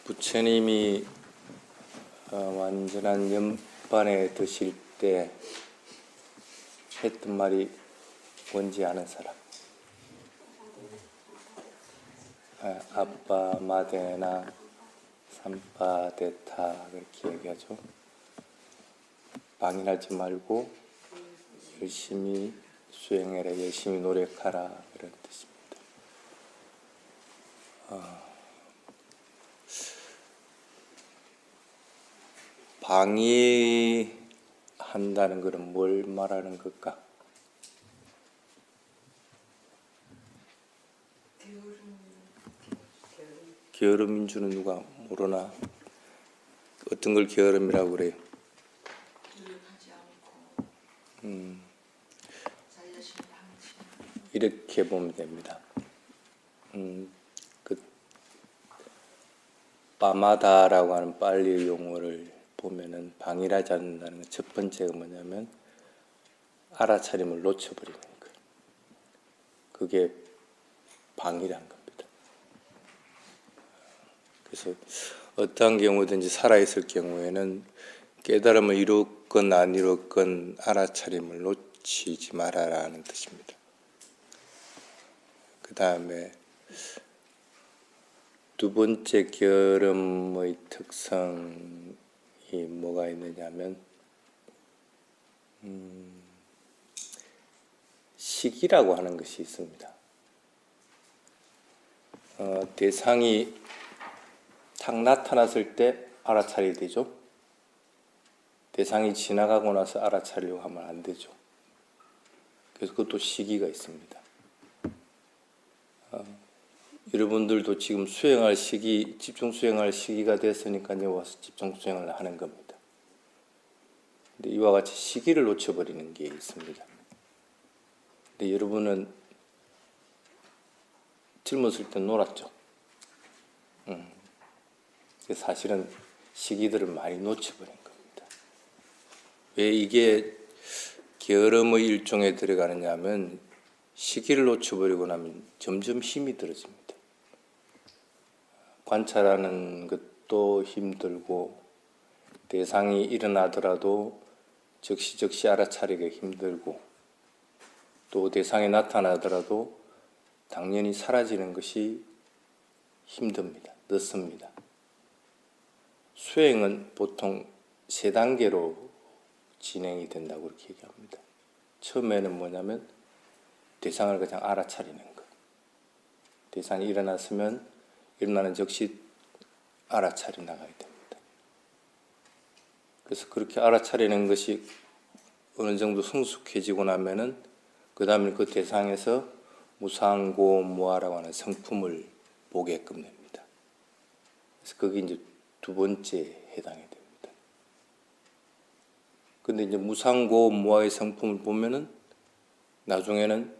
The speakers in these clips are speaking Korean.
부처님이 완전한 연반에 드실 때 했던 말이 뭔지 아는 사람? 아빠 마데나 삼파데타 그렇게 얘기하죠. 방해하지 말고 열심히 수행해라, 열심히 노력하라 그런 뜻입니다. 방해한다는 것은 뭘 말하는 걸까? 게으름인 줄은 누가 모르나? 어떤 걸 게으름이라고 그래요? 이렇게 보면 됩니다. 그 빠마다라고 하는 빨리 용어를 보면은 방해하지 않는다는 첫 번째가 뭐냐면 알아차림을 놓쳐버리는 거예요. 그게 방해란 겁니다. 그래서 어떠한 경우든지 살아있을 경우에는 깨달음을 이뤘건 안 이뤘건 알아차림을 놓치지 말아라는 뜻입니다. 그 다음에 두 번째 게으름의 특성이 뭐가 있느냐면 시기라고 하는 것이 있습니다. 대상이 탁 나타났을 때 알아차려야 되죠. 대상이 지나가고 나서 알아차리려고 하면 안 되죠. 그래서 그것도 시기가 있습니다. 여러분들도 지금 수행할 시기, 집중 수행할 시기가 됐으니까요, 와서 집중 수행을 하는 겁니다. 근데 이와 같이 시기를 놓쳐버리는 게 있습니다. 근데 여러분은 젊었을 때 놀았죠. 사실은 시기들을 많이 놓쳐버린 겁니다. 왜 이게 게으름의 일종에 들어가느냐 하면 시기를 놓쳐버리고 나면 점점 힘이 들어집니다. 관찰하는 것도 힘들고 대상이 일어나더라도 즉시 알아차리기 힘들고 또 대상이 나타나더라도 당연히 사라지는 것이 힘듭니다. 늦습니다. 수행은 보통 3단계로 진행이 된다고 그렇게 얘기합니다. 처음에는 뭐냐면 대상을 그냥 알아차리는 것. 대상이 일어났으면 일어나는 즉시 알아차려 나가야 됩니다. 그래서 그렇게 알아차리는 것이 어느 정도 성숙해지고 나면은 그 다음에 그 대상에서 무상고무아라고 하는 성품을 보게끔 됩니다. 그래서 그게 이제 두 번째에 해당이 됩니다. 근데 이제 무상고무아의 성품을 보면은 나중에는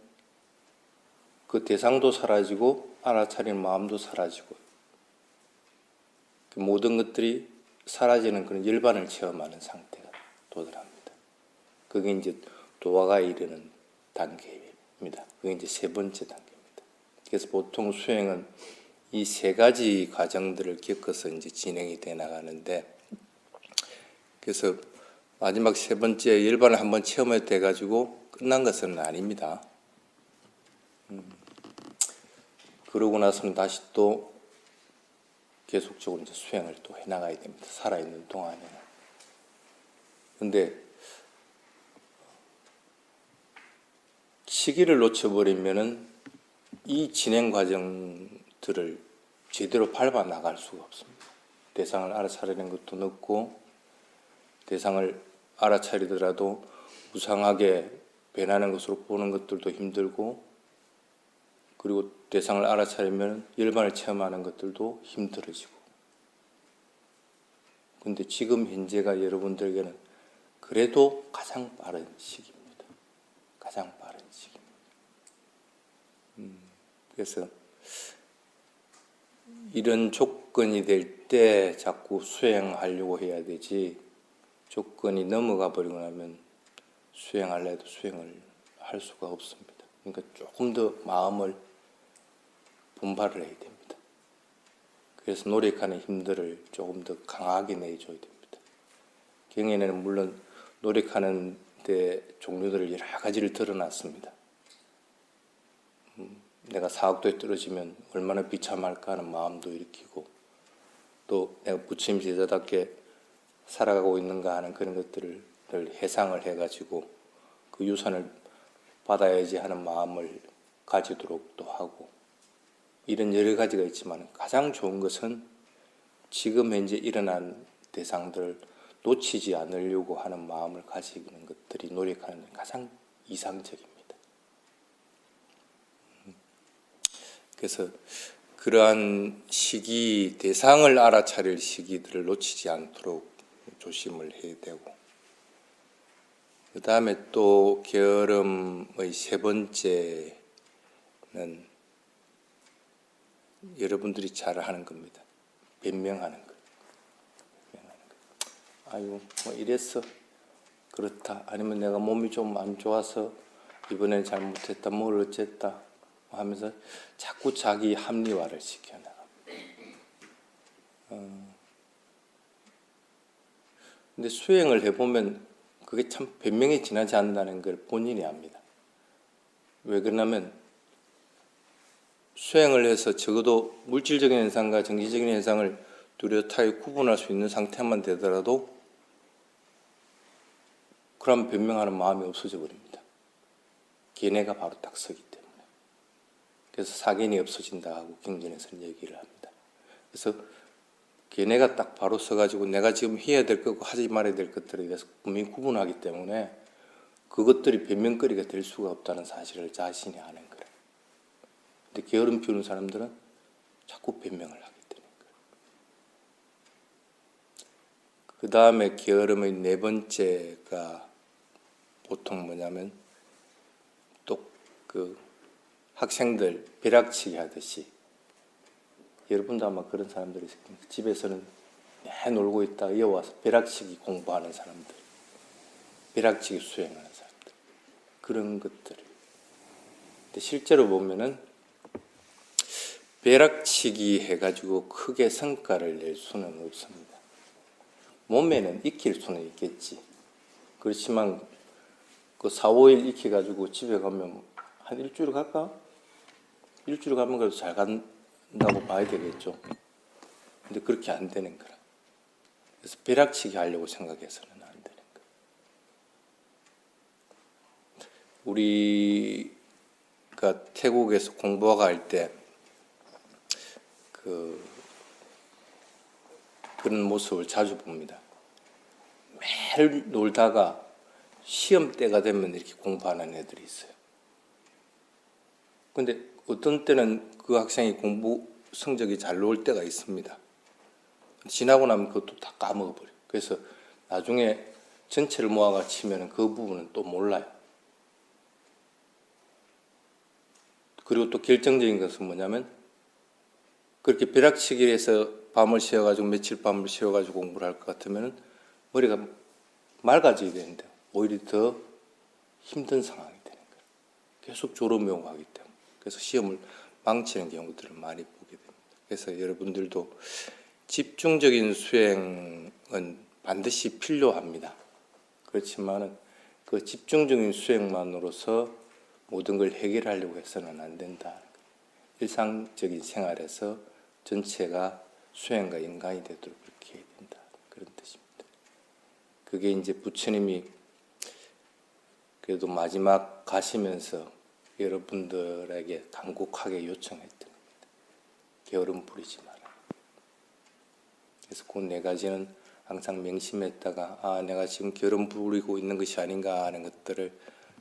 그 대상도 사라지고 알아차리는 마음도 사라지고 그 모든 것들이 사라지는 그런 열반을 체험하는 상태가 도달합니다. 그게 이제 도화가 이르는 단계입니다. 그게 이제 3번째 단계입니다. 그래서 보통 수행은 이 3가지 과정들을 겪어서 이제 진행이 돼 나가는데, 그래서 마지막 3번째 열반을 한번 체험해 돼 가지고 끝난 것은 아닙니다. 그러고 나서는 다시 또 계속적으로 이제 수행을 또 해 나가야 됩니다. 살아있는 동안에는. 근데 시기를 놓쳐버리면은 이 진행 과정들을 제대로 밟아 나갈 수가 없습니다. 대상을 알아차리는 것도 늦고, 대상을 알아차리더라도 무상하게 변하는 것으로 보는 것들도 힘들고, 그리고 대상을 알아차리면 열반을 체험하는 것들도 힘들어지고. 근데 지금 현재가 여러분들에게는 그래도 가장 빠른 시기입니다. 가장 빠른 시기입니다. 그래서 이런 조건이 될 때 자꾸 수행하려고 해야 되지, 조건이 넘어가 버리고 나면 수행하려 해도 수행을 할 수가 없습니다. 그러니까 조금 더 마음을 분발을 해야 됩니다. 그래서 노력하는 힘들을 조금 더 강하게 내줘야 됩니다. 경연에는 물론 노력하는 데 종류들을 여러 가지를 드러났습니다. 내가 사학도에 떨어지면 얼마나 비참할까 하는 마음도 일으키고, 또 내가 부처님 제자답게 살아가고 있는가 하는 그런 것들을 회상을 해가지고 그 유산을 받아야지 하는 마음을 가지도록 또 하고, 이런 여러 가지가 있지만 가장 좋은 것은 지금 현재 일어난 대상들을 놓치지 않으려고 하는 마음을 가지는 것들이 노력하는 가장 이상적입니다. 그래서 그러한 시기, 대상을 알아차릴 시기들을 놓치지 않도록 조심을 해야 되고, 그 다음에 또 게으름의 세 번째는 여러분들이 잘 하는 겁니다. 변명하는 것. 아유, 뭐 이랬어. 그렇다. 아니면 내가 몸이 좀 안 좋아서 이번엔 잘못했다. 뭘 어쨌다. 하면서 자꾸 자기 합리화를 시켜나가. 근데 수행을 해보면 그게 참 변명이 지나지 않는다는 걸 본인이 압니다. 왜 그러냐면 수행을 해서 적어도 물질적인 현상과 정신적인 현상을 뚜렷하게 구분할 수 있는 상태만 되더라도 그럼 변명하는 마음이 없어져 버립니다. 견해가 바로 딱 서기 때문에. 그래서 사견이 없어진다 하고 경전에서는 얘기를 합니다. 그래서 견해가 딱 바로 서가지고 내가 지금 해야 될 것과 하지 말아야 될 것들에 대해서 분명히 구분하기 때문에 그것들이 변명거리가 될 수가 없다는 사실을 자신이 아는 거예요. 근데 게으름 피우는 사람들은 자꾸 변명을 하게 되는 거예요. 그 다음에 게으름의 네 번째가 보통 뭐냐면 또 그 학생들 벼락치기 하듯이, 여러분도 아마 그런 사람들이 있을 겁니다. 집에서는 매 놀고 있다가 이어와서 벼락치기 공부하는 사람들, 벼락치기 수행하는 사람들, 그런 것들. 근데 실제로 보면은 벼락치기 해가지고 크게 성과를 낼 수는 없습니다. 몸에는 익힐 수는 있겠지. 그렇지만 그 4, 5일 익혀가지고 집에 가면 한 일주일 갈까? 일주일 가면 그래도 잘 간다고 봐야 되겠죠. 근데 그렇게 안 되는 거라. 그래서 벼락치기 하려고 생각해서는 안 되는 거야. 우리가 태국에서 공부하고 할 때 그런 모습을 자주 봅니다. 매일 놀다가 시험 때가 되면 이렇게 공부하는 애들이 있어요. 근데 어떤 때는 그 학생이 공부 성적이 잘 나올 때가 있습니다. 지나고 나면 그것도 다 까먹어버려요. 그래서 나중에 전체를 모아가 치면 그 부분은 또 몰라요. 그리고 또 결정적인 것은 뭐냐면 그렇게 벼락치기를 해서 밤을 새워가지고 며칠 밤을 새워가지고 공부를 할 것 같으면 머리가 맑아져야 되는데 오히려 더 힘든 상황이 되는 거예요. 계속 졸음이 가기 때문에. 그래서 시험을 망치는 경우들을 많이 보게 됩니다. 그래서 여러분들도 집중적인 수행은 반드시 필요합니다. 그렇지만 그 집중적인 수행만으로서 모든 걸 해결하려고 해서는 안 된다. 일상적인 생활에서 전체가 수행과 인간이 되도록 그렇게 해야 된다. 그런 뜻입니다. 그게 이제 부처님이 그래도 마지막 가시면서 여러분들에게 간곡하게 요청했던 겁니다. 게으름 부리지 마라. 그래서 그 네 가지는 항상 명심했다가 내가 지금 게으름 부리고 있는 것이 아닌가 하는 것들을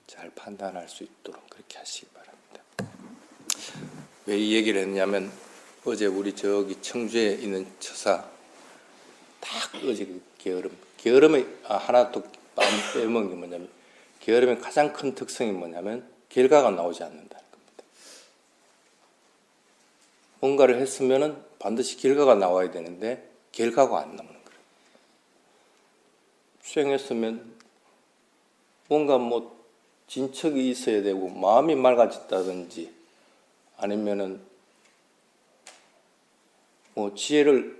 잘 판단할 수 있도록 그렇게 하시기 바랍니다. 왜 이 얘기를 했냐면 어제 우리 저기 청주에 있는 처사 딱 어제 그 게으름의 하나 또 빼먹은 게 뭐냐면 게으름의 가장 큰 특성이 뭐냐면 결과가 나오지 않는다는 겁니다. 뭔가를 했으면은 반드시 결과가 나와야 되는데 결과가 안 나오는 거예요. 수행했으면 뭔가 뭐 진척이 있어야 되고 마음이 맑아졌다든지 아니면은 뭐 지혜를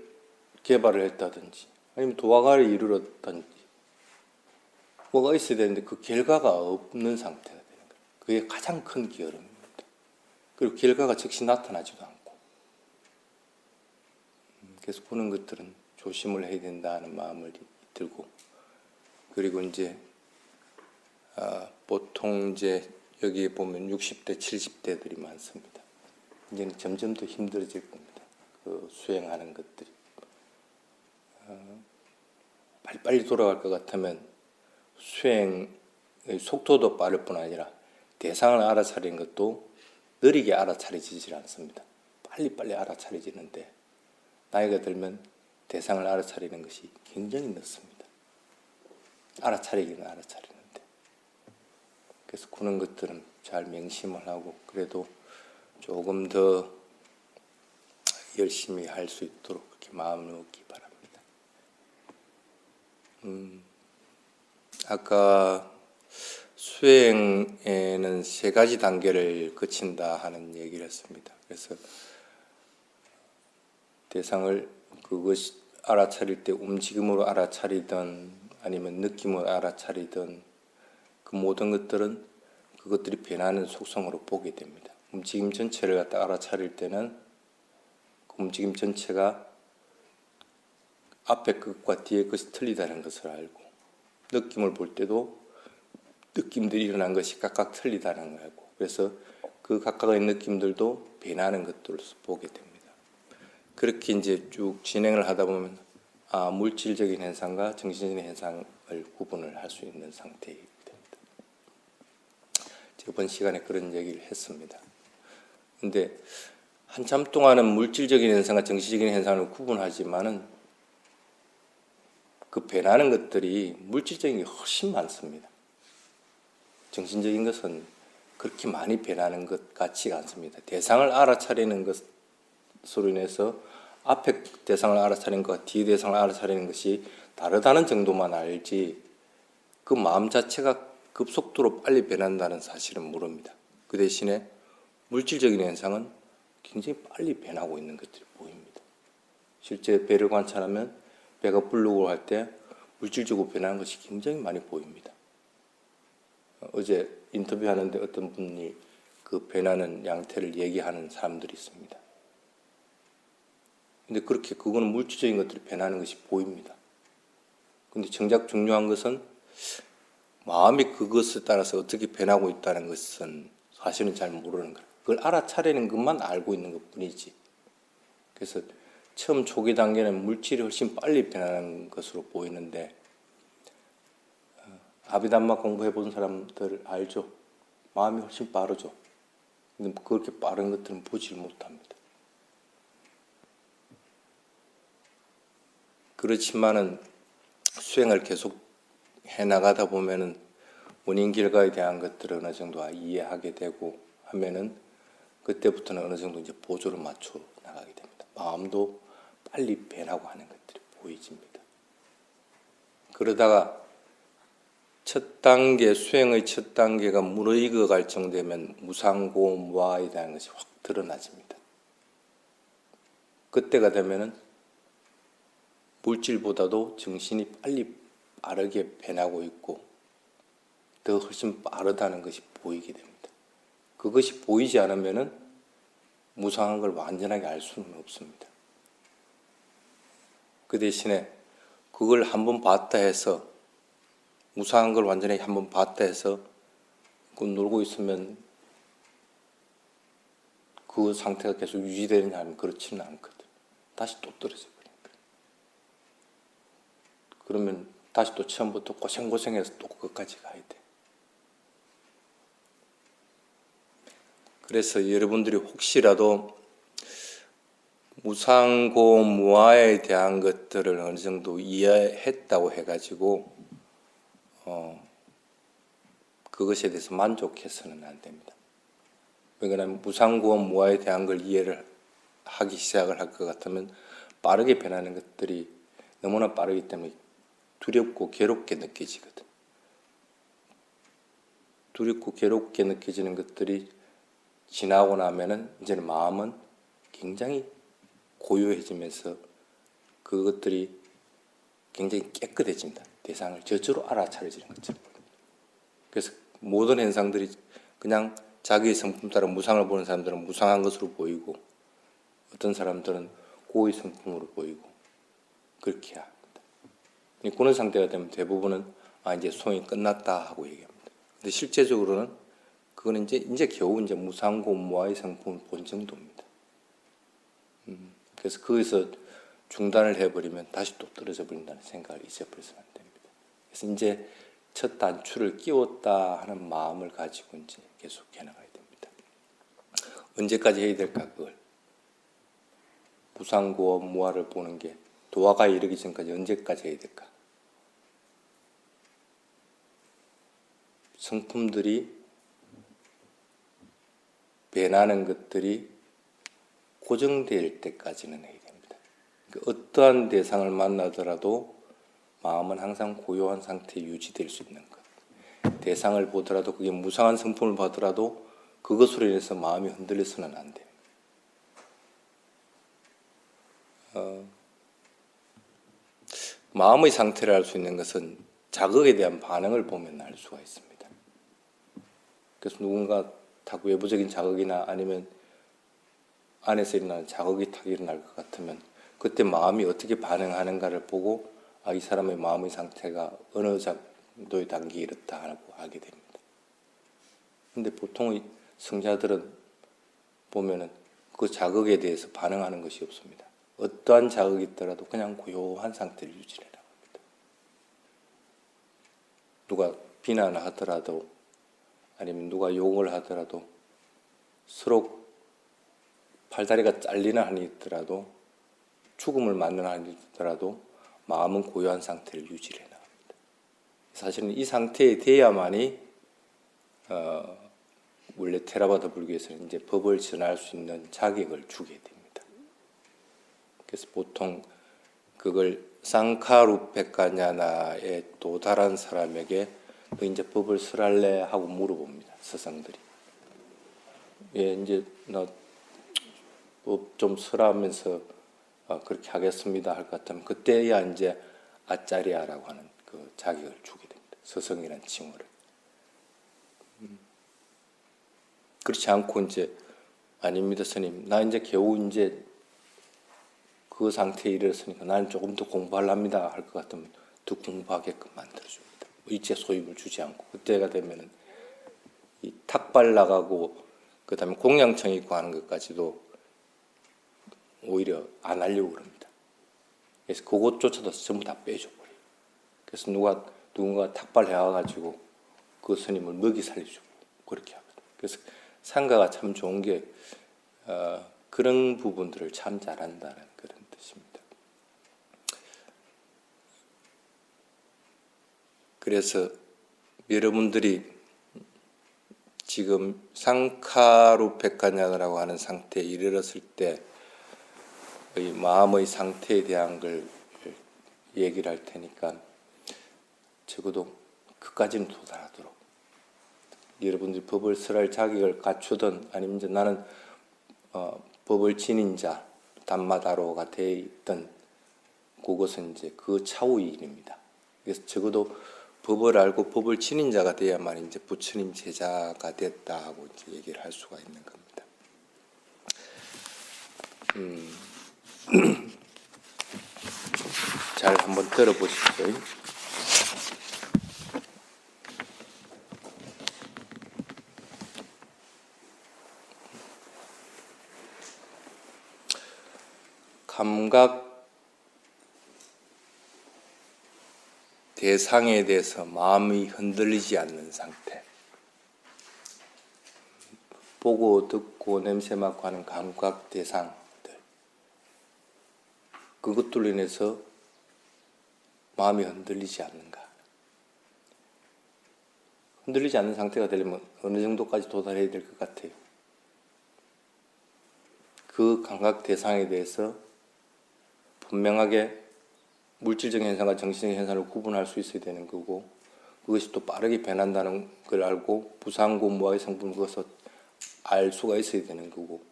개발을 했다든지 아니면 도화가를 이루었다든지 뭐가 있어야 되는데 그 결과가 없는 상태가 되는 거예요. 그게 가장 큰 게으름입니다. 그리고 결과가 즉시 나타나지도 않고. 그래서 그런 것들은 조심을 해야 된다는 마음을 들고, 그리고 이제 보통 이제 여기 보면 60대, 70대들이 많습니다. 이제는 점점 더 힘들어질 겁니다. 그 수행하는 것들이. 빨리빨리 돌아갈 것 같으면 수행의 속도도 빠를 뿐 아니라 대상을 알아차리는 것도 느리게 알아차려지질 않습니다. 빨리빨리 알아차려지는데 나이가 들면 대상을 알아차리는 것이 굉장히 늦습니다. 알아차리기는 알아차리는데. 그래서 그런 것들은 잘 명심을 하고 그래도 조금 더 열심히 할 수 있도록 그렇게 마음을 먹기 바랍니다. 아까 수행에는 3가지 단계를 거친다 하는 얘기를 했습니다. 그래서 대상을 그것이 알아차릴 때 움직임으로 알아차리든 아니면 느낌으로 알아차리든 그 모든 것들은 그것들이 변하는 속성으로 보게 됩니다. 움직임 전체를 갖다 알아차릴 때는 그 움직임 전체가 앞에 것과 뒤에 것이 틀리다는 것을 알고, 느낌을 볼 때도 느낌들이 일어난 것이 각각 틀리다는 걸 알고, 그래서 그 각각의 느낌들도 변하는 것들로서 보게 됩니다. 그렇게 이제 쭉 진행을 하다 보면 물질적인 현상과 정신적인 현상을 구분을 할 수 있는 상태가 됩니다. 저번 시간에 그런 얘기를 했습니다. 근데 한참 동안은 물질적인 현상과 정신적인 현상을 구분하지만은 그 변하는 것들이 물질적인 게 훨씬 많습니다. 정신적인 것은 그렇게 많이 변하는 것 같지가 않습니다. 대상을 알아차리는 것으로 인해서 앞에 대상을 알아차리는 것과 뒤에 대상을 알아차리는 것이 다르다는 정도만 알지 그 마음 자체가 급속도로 빨리 변한다는 사실은 모릅니다. 그 대신에 물질적인 현상은 굉장히 빨리 변하고 있는 것들이 보입니다. 실제 배를 관찰하면 배가 불르고 할 때 물질적으로 변하는 것이 굉장히 많이 보입니다. 어제 인터뷰하는데 어떤 분이 그 변하는 양태를 얘기하는 사람들이 있습니다. 근데 그렇게 그거는 물질적인 것들이 변하는 것이 보입니다. 근데 정작 중요한 것은 마음이 그것에 따라서 어떻게 변하고 있다는 것은 사실은 잘 모르는 거예요. 그걸 알아차리는 것만 알고 있는 것 뿐이지. 그래서 처음 초기 단계는 물질이 훨씬 빨리 변하는 것으로 보이는데 아비담마 공부해 본 사람들 알죠? 마음이 훨씬 빠르죠. 근데 그렇게 빠른 것들은 보질 못합니다. 그렇지만은 수행을 계속 해나가다 보면은 원인 결과에 대한 것들을 어느 정도 이해하게 되고 하면은 그때부터는 어느 정도 이제 보조를 맞춰 나가게 됩니다. 마음도 빨리 변하고 하는 것들이 보여집니다. 그러다가 첫 단계, 수행의 첫 단계가 무르익어 갈 정도면 무상고, 무아에 대한 것이 확 드러나집니다. 그때가 되면은 물질보다도 정신이 빨리 빠르게 변하고 있고 더 훨씬 빠르다는 것이 보이게 됩니다. 그것이 보이지 않으면은 무상한 걸 완전하게 알 수는 없습니다. 그 대신에 그걸 한번 봤다 해서 무상한 걸 완전히 한번 봤다 해서 그 놀고 있으면 그 상태가 계속 유지되느냐 하면 그렇지는 않거든. 다시 또 떨어져 버린 거예요. 그러면 다시 또 처음부터 고생고생해서 또 그것까지 가야 돼. 그래서 여러분들이 혹시라도 무상고 무아에 대한 것들을 어느 정도 이해했다고 해가지고 그것에 대해서 만족해서는 안 됩니다. 왜냐하면 무상고 무아에 대한 걸 이해를 하기 시작을 할 것 같으면 빠르게 변하는 것들이 너무나 빠르기 때문에 두렵고 괴롭게 느껴지거든. 두렵고 괴롭게 느껴지는 것들이 지나고 나면은 이제는 마음은 굉장히 고요해지면서 그것들이 굉장히 깨끗해집니다. 대상을 저절로 알아차려지는 거죠. 그래서 모든 현상들이 그냥 자기의 성품 따라 무상을 보는 사람들은 무상한 것으로 보이고 어떤 사람들은 고의 성품으로 보이고 그렇게 합니다. 그런 상태가 되면 대부분은 이제 소용이 끝났다 하고 얘기합니다. 근데 실제적으로는 그거는 이제 겨우 이제 무상고 무아의 성품을 본 정도입니다. 그래서 거기서 중단을 해버리면 다시 또 떨어져 버린다는 생각을 잊어버려서는 안 됩니다. 그래서 이제 첫 단추를 끼웠다 하는 마음을 가지고 이제 계속 해나가야 됩니다. 언제까지 해야 될까 그걸? 무상고와 무아를 보는 게 도화가 이르기 전까지 언제까지 해야 될까? 성품들이 변하는 것들이 고정될 때까지는 해야 됩니다. 그러니까 어떠한 대상을 만나더라도 마음은 항상 고요한 상태에 유지될 수 있는 것. 대상을 보더라도 그게 무상한 성품을 보더라도 그것으로 인해서 마음이 흔들려서는 안 돼요. 마음의 상태를 알 수 있는 것은 자극에 대한 반응을 보면 알 수가 있습니다. 그래서 누군가 딱 외부적인 자극이나 아니면 안에서 일어나는 자극이 딱 일어날 것 같으면 그때 마음이 어떻게 반응하는가를 보고 이 사람의 마음의 상태가 어느 정도의 단계에 이렇다 하고 알게 됩니다. 근데 보통의 성자들은 보면은 그 자극에 대해서 반응하는 것이 없습니다. 어떠한 자극이 있더라도 그냥 고요한 상태를 유지해나갑니다. 누가 비난을 하더라도 아니면 누가 욕을 하더라도 서로 팔다리가 잘리는 한이 있더라도 죽음을 맞는 한이 있더라도 마음은 고요한 상태를 유지해 나갑니다. 사실은 이 상태에 돼야만이 원래 테라바다 불교에서는 이제 법을 전할 수 있는 자격을 주게 됩니다. 그래서 보통 그걸 쌍카루페카냐나에 도달한 사람에게 너 이제 법을 설할래 하고 물어봅니다. 스승들이. 예, 이제 나 법 좀 설하면서 그렇게 하겠습니다 할 것 같으면 그때야 이제 아짜리아라고 하는 그 자격을 주게 됩니다. 스승이라는 칭호를. 그렇지 않고 이제 아닙니다 스님. 나 이제 겨우 이제 그 상태에 이르렀으니까 나는 조금 더 공부하랍니다 할 것 같으면 더 공부하게끔 만들어줍니다. 일체 소임을 주지 않고 그때가 되면은 이 탁발 나가고 그 다음에 공양청 있고 하는 것까지도 오히려 안 하려고 그럽니다. 그래서 그것조차도 전부 다 빼줘버려요. 그래서 누군가 탁발해와가지고 그 스님을 먹이 살려주고 그렇게 하거든요. 그래서 상가가 참 좋은 게 그런 부분들을 참 잘한다는 그런 뜻입니다. 그래서 여러분들이 지금 상카루페카냐라고 하는 상태에 이르렀을 때 이 마음의 상태에 대한 걸 얘기를 할 테니까 적어도 그까지는 도달하도록 여러분들이 법을 설할 자격을 갖추든 아니면 이제 나는 법을 지닌 자 담마다로가 되어 있던 그것은 이제 그 차후의 일입니다. 그래서 적어도 법을 알고 법을 지닌 자가 돼야만 이제 부처님 제자가 됐다 하고 이제 얘기를 할 수가 있는 겁니다. 잘 한번 들어보십시오. 감각 대상에 대해서 마음이 흔들리지 않는 상태. 보고 듣고 냄새 맡고 하는 감각 대상들. 그것들로 인해서 마음이 흔들리지 않는가. 흔들리지 않는 상태가 되려면 어느 정도까지 도달해야 될 것 같아요. 그 감각 대상에 대해서 분명하게 물질적 현상과 정신적 현상을 구분할 수 있어야 되는 거고 그것이 또 빠르게 변한다는 걸 알고 부상고 무아의 성분 그것을 알 수가 있어야 되는 거고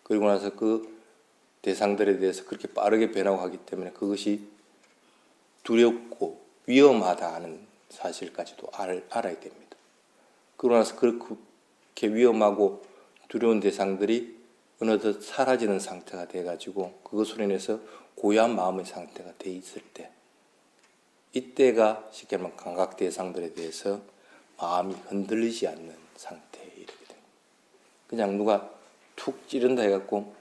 그리고 나서 그 대상들에 대해서 그렇게 빠르게 변화하기 때문에 그것이 두렵고 위험하다 하는 사실까지도 알아야 됩니다. 그러고 나서 그렇게 위험하고 두려운 대상들이 어느덧 사라지는 상태가 돼가지고 그것으로 인해서 고요한 마음의 상태가 돼 있을 때, 이때가 쉽게 말하면 감각 대상들에 대해서 마음이 흔들리지 않는 상태에 이르게 됩니다. 그냥 누가 툭 찌른다 해갖고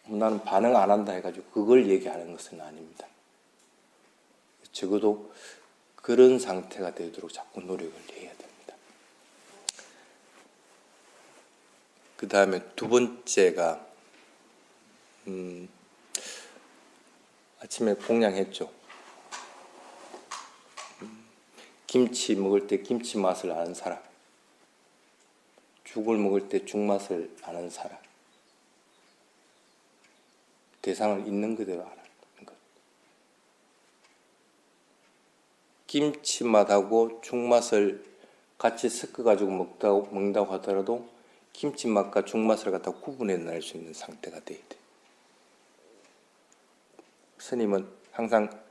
나는 반응 안 한다 해가지고 그걸 얘기하는 것은 아닙니다. 적어도 그런 상태가 되도록 자꾸 노력을 해야 됩니다. 그 다음에 두 번째가 아침에 공양했죠. 김치 먹을 때 김치 맛을 아는 사람, 죽을 먹을 때 죽 맛을 아는 사람, 대상을 있는 그대로 아는 것. 김치 맛하고 죽 맛을 같이 섞어가지고 먹는다고 하더라도 김치 맛과 죽 맛을 갖다 구분해낼 수 있는 상태가 돼야 돼. 스님은 항상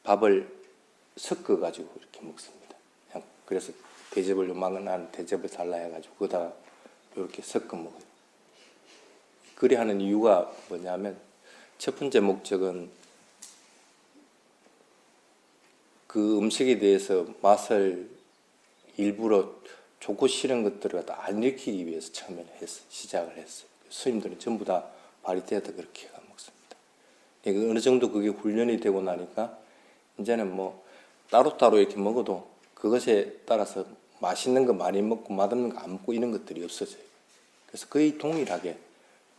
밥을 섞어가지고 이렇게 먹습니다. 그냥 그래서 대접을 요만한 대접을 달라 해가지고 거기다가 이렇게 섞어 먹어요. 그리 하는 이유가 뭐냐면 첫 번째 목적은 그 음식에 대해서 맛을 일부러 좋고 싫은 것들을 갖다 안 일으키기 위해서 처음에는 시작을 했어요. 스님들은 전부 다 바리떼한테 그렇게 해가 먹습니다. 어느 정도 그게 훈련이 되고 나니까 이제는 뭐 따로따로 이렇게 먹어도 그것에 따라서 맛있는 거 많이 먹고 맛없는 거 안 먹고 이런 것들이 없어져요. 그래서 거의 동일하게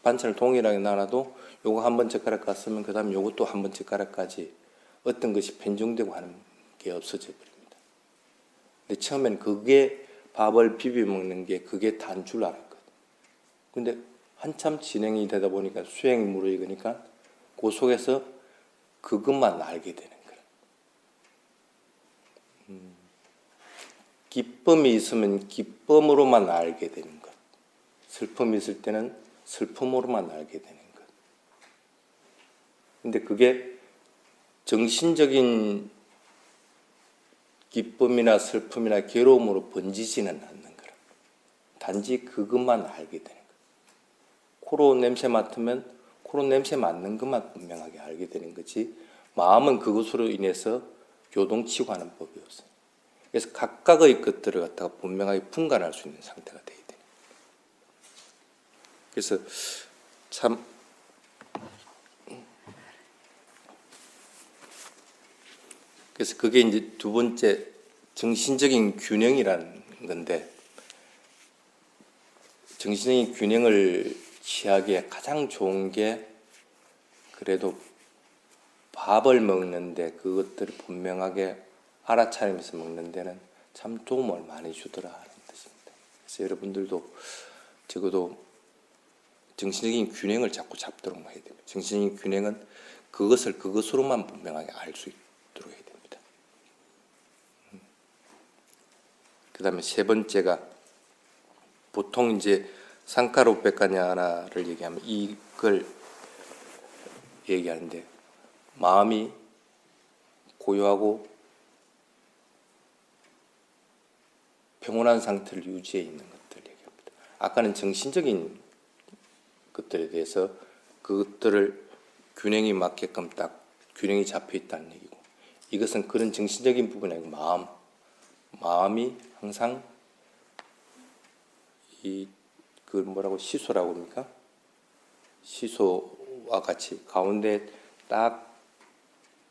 반찬을 동일하게 나눠도 요거 한 번 젓가락 갔으면 그 다음에 요것도 한 번 젓가락까지 어떤 것이 편중되고 하는 게 없어져 버립니다. 근데 처음엔 그게 밥을 비벼 먹는 게 그게 다인 줄 알았거든. 근데 한참 진행이 되다 보니까 수행이 무르익으니까 그 속에서 그것만 알게 되는 거예요. 기쁨이 있으면 기쁨으로만 알게 되는 것. 슬픔이 있을 때는 슬픔으로만 알게 되는 것. 근데 그게 정신적인 기쁨이나 슬픔이나 괴로움으로 번지지는 않는 거라. 단지 그것만 알게 되는 거예요. 코로 냄새 맡으면 코로 냄새 맡는 것만 분명하게 알게 되는 거지 마음은 그것으로 인해서 요동치고 하는 법이 없어요. 그래서 각각의 것들을 갖다가 분명하게 분간할 수 있는 상태가 돼야 돼요. 그래서 참 그래서 그게 이제 두 번째 정신적인 균형이라는 건데, 정신적인 균형을 취하기에 가장 좋은 게 그래도 밥을 먹는데 그것들을 분명하게 알아차리면서 먹는 데는 참 도움을 많이 주더라 하는 뜻입니다. 그래서 여러분들도 적어도 정신적인 균형을 자꾸 잡도록 해야 됩니다. 정신적인 균형은 그것을 그것으로만 분명하게 알 수 있도록 해야 됩니다. 그 다음에 세 번째가 보통 이제 상카로백가냐나를 얘기하면 이걸 얘기하는데 마음이 고요하고 평온한 상태를 유지해 있는 것들 얘기합니다. 아까는 정신적인 것들에 대해서 그것들을 균형이 맞게끔 딱 균형이 잡혀 있다는 얘기고, 이것은 그런 정신적인 부분이 아니고 마음이 항상 그 뭐라고 시소라고 합니까? 시소와 같이 가운데 딱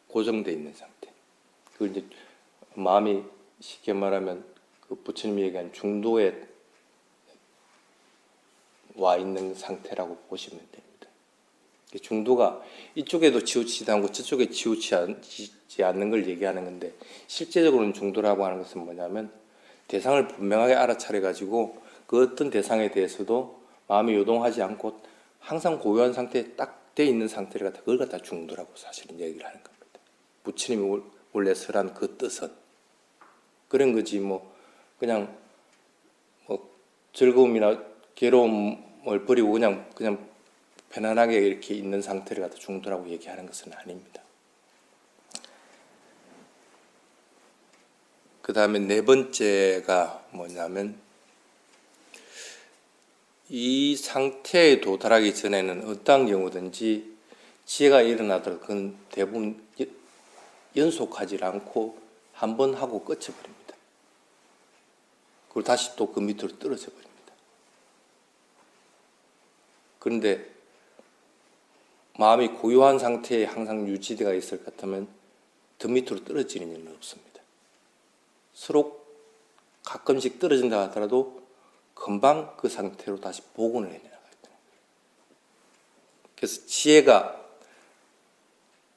고정되어 있는 상태. 그걸 이제 마음이 쉽게 말하면 그 부처님이 얘기한 중도에 와 있는 상태라고 보시면 됩니다. 중도가 이쪽에도 치우치지 않고 저쪽에 치우치지 않는 걸 얘기하는 건데, 실제적으로는 중도라고 하는 것은 뭐냐면 대상을 분명하게 알아차려 가지고 그 어떤 대상에 대해서도 마음이 요동하지 않고 항상 고요한 상태에 딱 돼 있는 상태를 갖다 그걸 갖다 중도라고 사실은 얘기를 하는 겁니다. 부처님이 원래 설한 그 뜻은 그런 거지, 뭐 그냥 뭐 즐거움이나 괴로움을 버리고 그냥 편안하게 이렇게 있는 상태를 갖다 중도라고 얘기하는 것은 아닙니다. 그 다음에 네 번째가 뭐냐면 이 상태에 도달하기 전에는 어떠한 경우든지 지혜가 일어나더라도 그건 대부분 연속하지 않고 한 번 하고 끝쳐버립니다. 그리고 다시 또 그 밑으로 떨어져 버립니다. 그런데 마음이 고요한 상태에 항상 유지되어 있을 것 같으면 더 밑으로 떨어지는 일은 없습니다. 서로 가끔씩 떨어진다 하더라도 금방 그 상태로 다시 복원을 해내나가야 돼요. 그래서 지혜가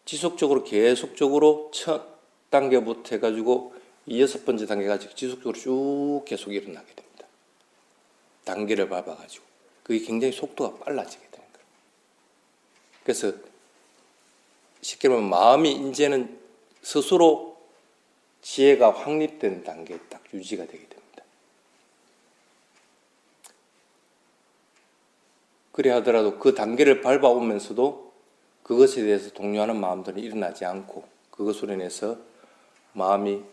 지속적으로 계속적으로 첫 단계부터 해가지고 이 6번째 단계까지 지속적으로 쭉 계속 일어나게 됩니다. 단계를 밟아가지고 그게 굉장히 속도가 빨라지게 되는 거예요. 그래서 쉽게 말하면 마음이 이제는 스스로 지혜가 확립된 단계에 딱 유지가 되게 됩니다. 그래 하더라도 그 단계를 밟아오면서도 그것에 대해서 동요하는 마음들이 일어나지 않고 그것으로 인해서 마음이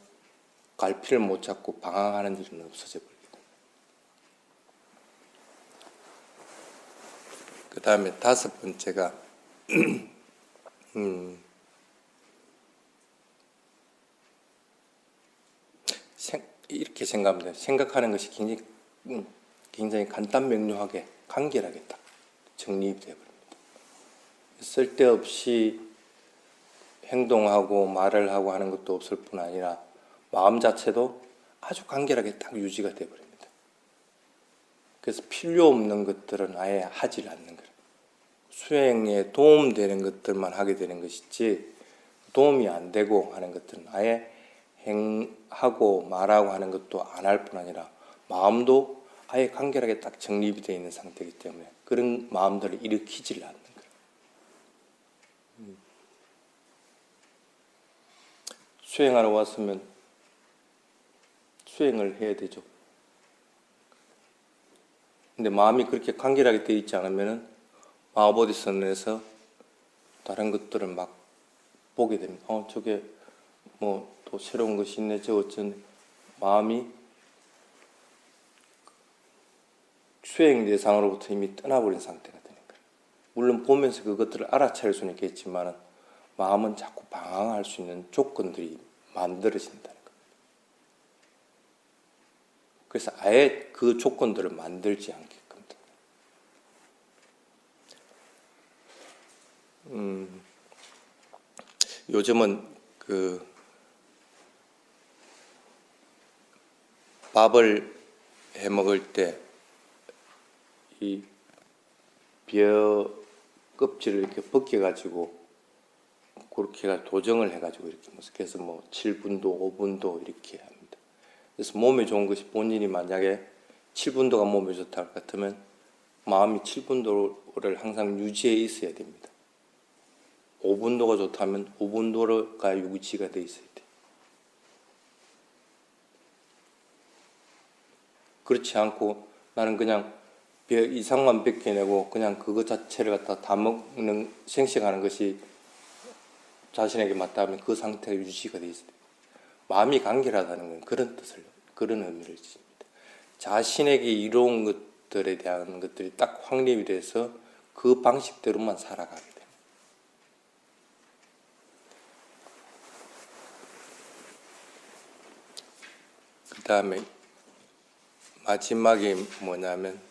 갈피를 못 잡고 방황하는 일은 없어져 버립니다. 그 다음에 5번째가 이렇게 생각합니다. 생각하는 것이 굉장히 간단 명료하게 간결하게 딱 정립이 되어버립니다. 쓸데없이 행동하고 말을 하고 하는 것도 없을 뿐 아니라 마음 자체도 아주 간결하게 딱 유지가 되어버립니다. 그래서 필요 없는 것들은 아예 하지 않는 거예요. 수행에 도움되는 것들만 하게 되는 것이지 도움이 안 되고 하는 것들은 아예 행하고 말하고 하는 것도 안 할 뿐 아니라 마음도 아예 간결하게 딱 정립이 되어 있는 상태이기 때문에 그런 마음들을 일으키질 않는 거예요. 수행하러 왔으면 수행을 해야 되죠. 근데 마음이 그렇게 간결하게 되어 있지 않으면 마하보디선에서 다른 것들을 막 보게 됩니다. 저게 뭐 또 새로운 것이 있네. 저 어쩐 마음이 수행 대상으로부터 이미 떠나버린 상태가 되는 거예요. 물론 보면서 그것들을 알아차릴 수는 있겠지만 마음은 자꾸 방황할 수 있는 조건들이 만들어진다는 거예요. 그래서 아예 그 조건들을 만들지 않게끔 요즘은 밥을 해 먹을 때 이 벼 껍질을 이렇게 벗겨가지고 그렇게 도정을 해가지고 이렇게 그래서 7분도, 5분도 이렇게 합니다. 그래서 몸에 좋은 것이 본인이 만약에 7분도가 몸에 좋다 할 것 같으면 마음이 7분도를 항상 유지해 있어야 됩니다. 5분도가 좋다면 5분도가 유지가 돼 있어야 돼요. 그렇지 않고 나는 그냥 벼 이상만 벗겨내고 그냥 그것 자체를 갖다 다 먹는 생식하는 것이 자신에게 맞다면 그 상태가 유지가 돼 있어야 돼요. 마음이 간결하다는 건 그런 뜻을, 그런 의미를 지닙니다. 자신에게 이로운 것들에 대한 것들이 딱 확립이 돼서 그 방식대로만 살아가게 됩니다. 그 다음에 마지막이 뭐냐면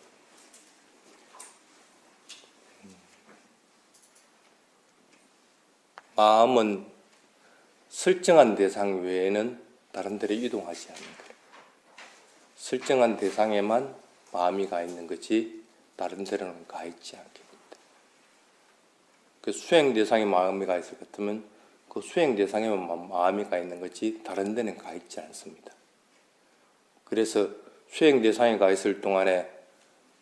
마음은 설정한 대상 외에는 다른 데로 이동하지 않는 거예요. 설정한 대상에만 마음이 가 있는 거지 다른 데로는 가 있지 않게 됩니다. 그 수행 대상에 마음이 가 있을 것 같으면 그 수행 대상에만 마음이 가 있는 거지 다른 데는 가 있지 않습니다. 그래서 수행 대상에 가 있을 동안에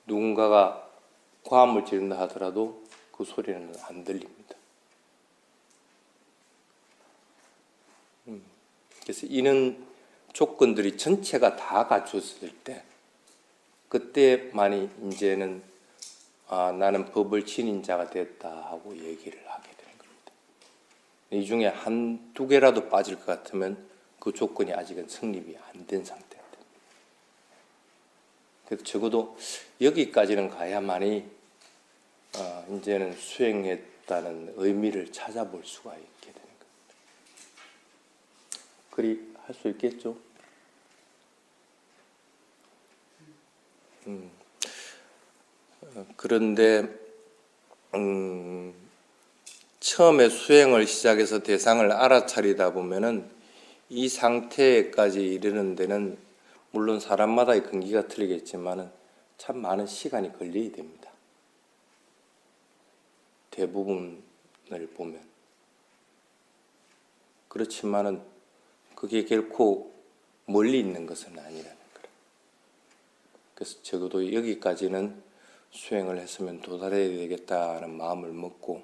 누군가가 고함을 지른다 하더라도 그 소리는 안 들립니다. 그래서 이런 조건들이 전체가 다 갖췄을 때 그때만이 이제는 나는 법을 지닌 자가 됐다 하고 얘기를 하게 되는 겁니다. 이 중에 한두 개라도 빠질 것 같으면 그 조건이 아직은 성립이 안 된 상태가 됩니다. 그래서 적어도 여기까지는 가야만이 이제는 수행했다는 의미를 찾아볼 수가 있게 되는 겁니다. 그리 할 수 있겠죠? 그런데 처음에 수행을 시작해서 대상을 알아차리다 보면은 이 상태까지 이르는 데는 물론 사람마다의 근기가 틀리겠지만은 참 많은 시간이 걸려야 됩니다. 대부분을 보면. 그렇지만은 그게 결코 멀리 있는 것은 아니라는 거예요. 그래서 적어도 여기까지는 수행을 했으면 도달해야 되겠다는 마음을 먹고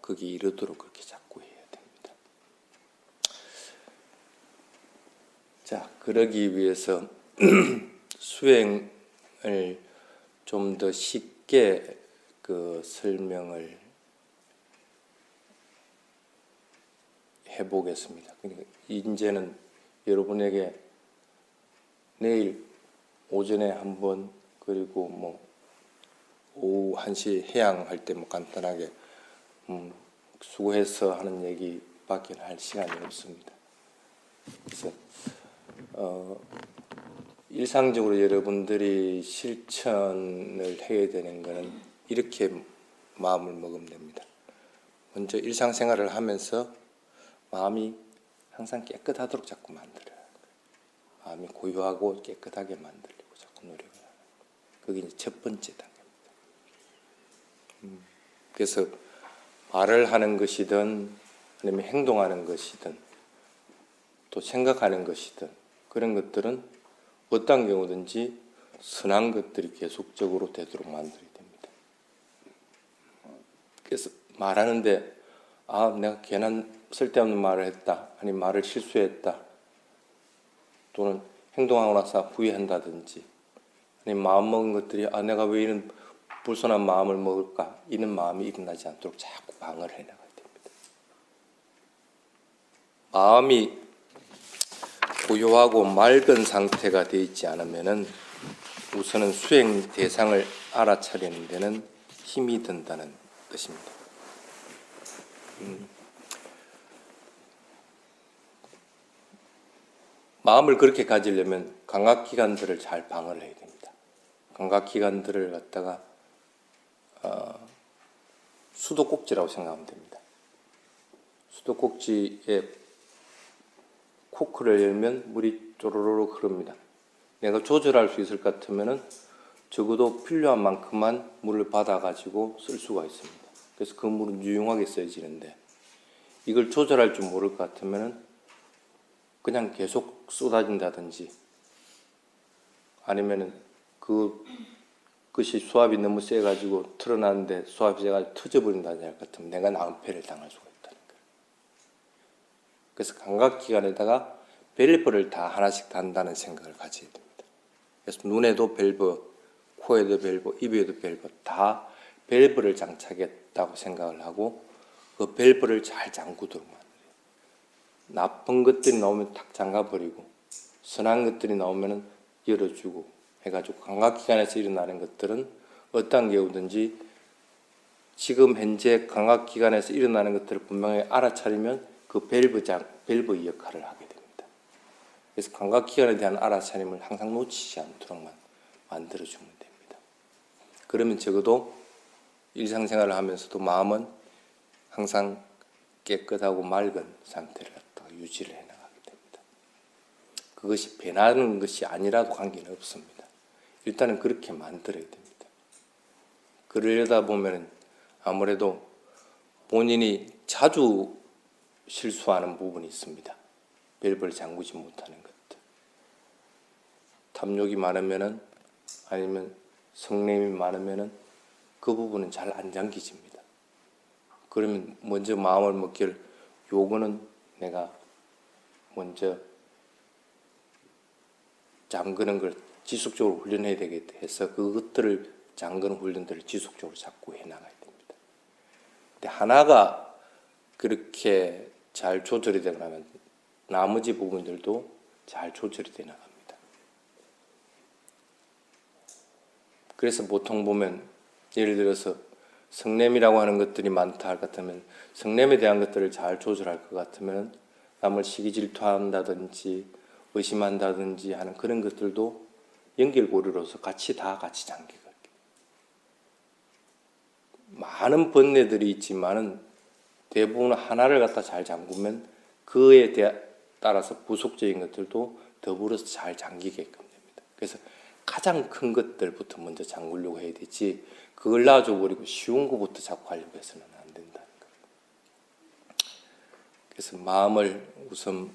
거기 이르도록 그렇게 자꾸 해야 됩니다. 자, 그러기 위해서 수행을 좀 더 쉽게 설명을 해보겠습니다. 그러니까 이제는 여러분에게 내일 오전에 한번 그리고 오후 1시 해양할 때 간단하게 수고해서 하는 얘기밖에 할 시간이 없습니다. 그래서 일상적으로 여러분들이 실천을 해야 되는 것은 이렇게 마음을 먹으면 됩니다. 먼저 일상생활을 하면서 마음이 항상 깨끗하도록 자꾸 만들어요. 마음이 고요하고 깨끗하게 만들려고 자꾸 노력을 하는 거예요. 그게 이제 첫 번째 단계입니다. 그래서 말을 하는 것이든 아니면 행동하는 것이든 또 생각하는 것이든 그런 것들은 어떤 경우든지 선한 것들이 계속적으로 되도록 만들어야 됩니다. 그래서 말하는데 내가 괜한 쓸데없는 말을 했다, 아니 말을 실수했다, 또는 행동하고 나서 후회한다든지, 아니 마음먹은 것들이 내가 왜 이런 불손한 마음을 먹을까, 이런 마음이 일어나지 않도록 자꾸 방어를 해나가야 됩니다. 마음이 고요하고 맑은 상태가 되어 있지 않으면은 우선은 수행 대상을 알아차리는 데는 힘이 든다는 뜻입니다. 마음을 그렇게 가지려면 감각기관들을 잘 방어를 해야 됩니다. 감각기관들을 갖다가 수도꼭지라고 생각하면 됩니다. 수도꼭지에 코크를 열면 물이 쪼로로록 흐릅니다. 내가 조절할 수 있을 것 같으면은 적어도 필요한 만큼만 물을 받아가지고 쓸 수가 있습니다. 그래서 그 물은 유용하게 써지는데 이걸 조절할 줄 모를 것 같으면은 그냥 계속 쏟아진다든지 아니면은 그것이 수압이 너무 세가지고 틀어놨는데 수압이 세가지고 터져버린다든지 할 것 같으면 내가 낭패를 당할 수가 있다는 거예요. 그래서 감각기관에다가 밸브를 다 하나씩 단다는 생각을 가져야 됩니다. 그래서 눈에도 밸브, 코에도 밸브, 입에도 밸브, 다 밸브를 장착했다고 생각을 하고 그 밸브를 잘 잠그도록 만들어요. 나쁜 것들이 나오면 탁 잠가버리고 선한 것들이 나오면 열어주고 해가지고 감각기관에서 일어나는 것들은 어떤 경우든지 지금 현재 감각기관에서 일어나는 것들을 분명히 알아차리면 그 밸브의 역할을 하게 됩니다. 그래서 감각기관에 대한 알아차림을 항상 놓치지 않도록만 만들어주면 됩니다. 그러면 적어도 일상생활을 하면서도 마음은 항상 깨끗하고 맑은 상태를 갖다가 유지를 해나가게 됩니다. 그것이 변하는 것이 아니라도 관계는 없습니다. 일단은 그렇게 만들어야 됩니다. 그러려다 보면 아무래도 본인이 자주 실수하는 부분이 있습니다. 밸브를 잠그지 못하는 것들. 탐욕이 많으면은 아니면 성냄이 많으면은 그 부분은 잘 안 잠기집니다. 그러면 먼저 마음을 먹기를 요거는 내가 먼저 잠그는 걸 지속적으로 훈련해야 되겠다 해서 그것들을 장건 훈련들을 지속적으로 자꾸 해나가야 됩니다. 근데 하나가 그렇게 잘 조절이 되고 나면 나머지 부분들도 잘 조절이 돼 나갑니다. 그래서 보통 보면 예를 들어서 성냄이라고 하는 것들이 많다 할 것 같으면 성냄에 대한 것들을 잘 조절할 것 같으면 남을 시기 질투한다든지 의심한다든지 하는 그런 것들도 연결고리로서 같이 잠기거든요. 많은 번뇌들이 있지만은 대부분 하나를 갖다 잘 잠그면 그에 따라서 부속적인 것들도 더불어서 잘 잠기게끔 됩니다. 그래서 가장 큰 것들부터 먼저 잠그려고 해야 되지 그걸 놔줘버리고 쉬운 것부터 자꾸 하려고 해서는 안 된다는 거예요. 그래서 마음을 우선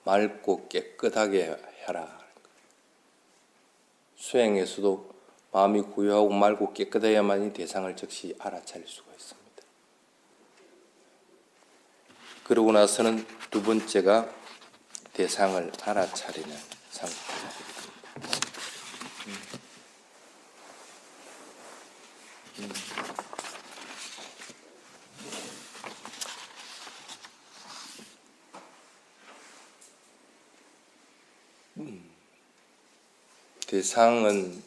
맑고 깨끗하게 해라. 수행에서도 마음이 고요하고 맑고 깨끗해야만이 대상을 즉시 알아차릴 수가 있습니다. 그러고 나서는 두 번째가 대상을 알아차리는 상태가 됩니다. 대상은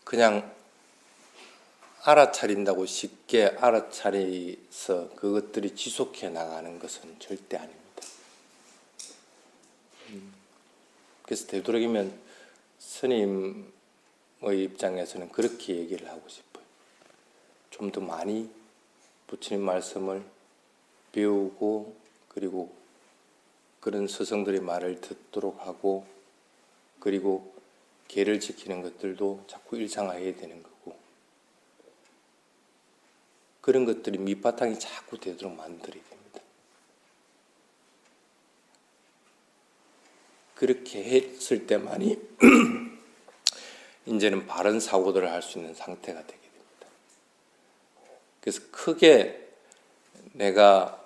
그냥 알아차린다고 쉽게 알아차려서 그것들이 지속해 나가는 것은 절대 아닙니다. 그래서 되도록이면 스님의 입장에서는 그렇게 얘기를 하고 싶어요. 좀 더 많이 부처님 말씀을 배우고 그리고 그런 스승들의 말을 듣도록 하고 그리고 계를 지키는 것들도 자꾸 일상화해야 되는 거고 그런 것들이 밑바탕이 자꾸 되도록 만들어야 됩니다. 그렇게 했을 때만이 이제는 바른 사고들을 할 수 있는 상태가 되게 됩니다. 그래서 크게 내가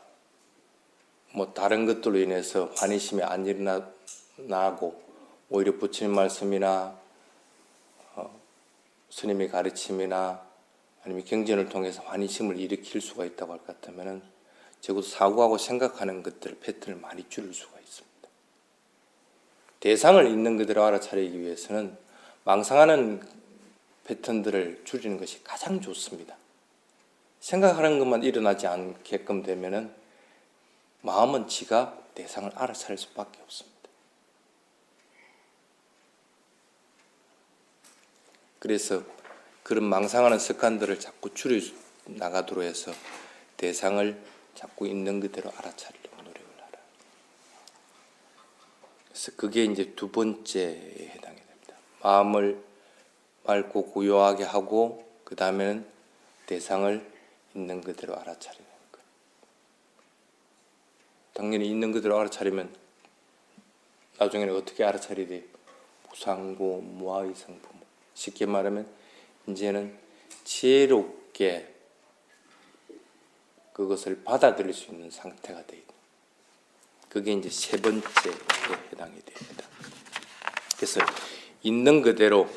뭐 다른 것들로 인해서 환희심이 안 일어나고 오히려 부처님 말씀이나 스님의 가르침이나 아니면 경전을 통해서 환희심을 일으킬 수가 있다고 할 것 같으면 적어도 사고하고 생각하는 것들 패턴을 많이 줄일 수가 있습니다. 대상을 있는 그대로 알아차리기 위해서는 망상하는 패턴들을 줄이는 것이 가장 좋습니다. 생각하는 것만 일어나지 않게끔 되면은 마음은 지가 대상을 알아차릴 수밖에 없습니다. 그래서 그런 망상하는 습관들을 자꾸 줄여 나가도록 해서 대상을 자꾸 있는 그대로 알아차리려고 노력을 하라. 그래서 그게 이제 두 번째에 해당이 됩니다. 마음을 맑고 고요하게 하고 그 다음에는 대상을 있는 그대로 알아차리는 것. 당연히 있는 그대로 알아차리면 나중에는 어떻게 알아차리야 돼? 무상고 무아의성품. 쉽게 말하면 이제는 지혜롭게 그것을 받아들일 수 있는 상태가 되어 있는. 그게 이제 세 번째에 해당이 됩니다. 그래서 있는 그대로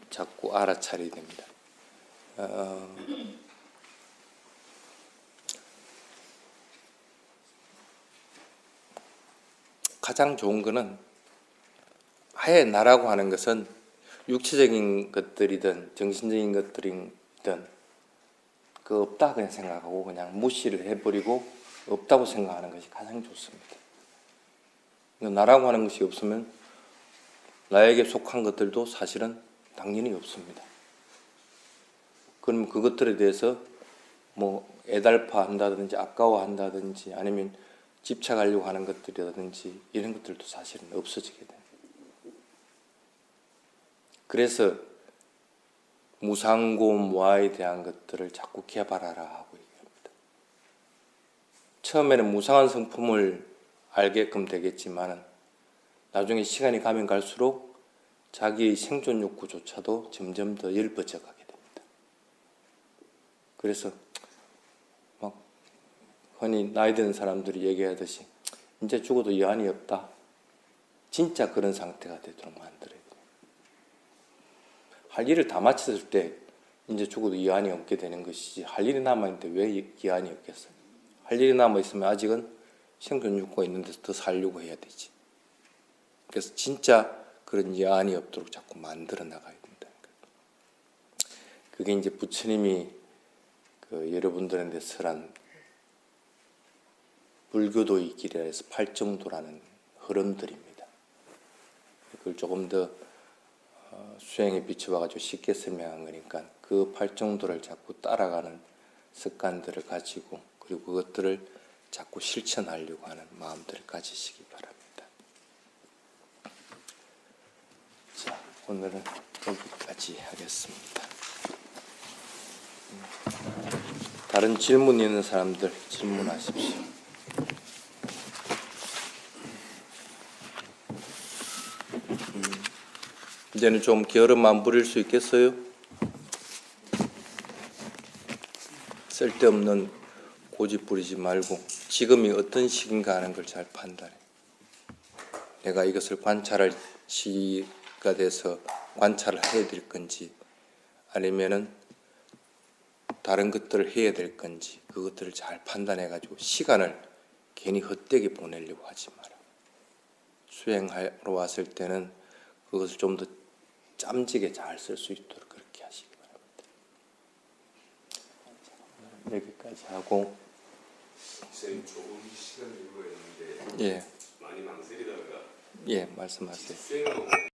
자꾸 알아차려야 됩니다. 가장 좋은 거는 아예 나라고 하는 것은 육체적인 것들이든 정신적인 것들이든 그 없다 그냥 생각하고 그냥 무시를 해버리고 없다고 생각하는 것이 가장 좋습니다. 나라고 하는 것이 없으면 나에게 속한 것들도 사실은 당연히 없습니다. 그럼 그것들에 대해서 뭐 애달파 한다든지 아까워한다든지 아니면 집착하려고 하는 것들이라든지 이런 것들도 사실은 없어지게 됩니다. 그래서 무상고 무아에 대한 것들을 자꾸 개발하라 하고 얘기합니다. 처음에는 무상한 성품을 알게끔 되겠지만 나중에 시간이 가면 갈수록 자기의 생존 욕구조차도 점점 더 엷어져 가게 됩니다. 그래서 막 흔히 나이 드는 사람들이 얘기하듯이 이제 죽어도 여한이 없다. 진짜 그런 상태가 되도록 만들어야 돼요. 할 일을 다 마쳤을 때 이제 죽어도 이한이 없게 되는 것이지, 할 일이 남아있는데 왜 이한이 없겠어요? 할 일이 남아있으면 아직은 생존 욕구가 있는 데서 더 살려고 해야 되지. 그래서 진짜 그런 이한이 없도록 자꾸 만들어 나가야 된다는 거예요. 그게 이제 부처님이 여러분들한테 설한 불교도의 길이라 해서 팔정도라는 흐름들입니다. 그걸 조금 더 수행에 비춰봐가지고 쉽게 설명한 거니까 그 팔정도를 자꾸 따라가는 습관들을 가지고, 그리고 그것들을 자꾸 실천하려고 하는 마음들을 가지시기 바랍니다. 자, 오늘은 여기까지 하겠습니다. 다른 질문 있는 사람들 질문하십시오. 이제는 좀 게으름 안 부릴 수 있겠어요? 쓸데없는 고집 부리지 말고 지금이 어떤 시기인가 하는 걸 잘 판단해. 내가 이것을 관찰할 시기가 돼서 관찰을 해야 될 건지, 아니면은 다른 것들을 해야 될 건지, 그것들을 잘 판단해가지고 시간을 괜히 헛되게 보내려고 하지 마라. 수행하러 왔을 때는 그것을 좀 더 짬지게 잘 쓸 수 있도록 그렇게 하시기 바랍니다. 여기까지 하고. 선생님, 조금 시간 들고 있는데 예, 많이 망설이다가 예, 말씀하세요. 수행하고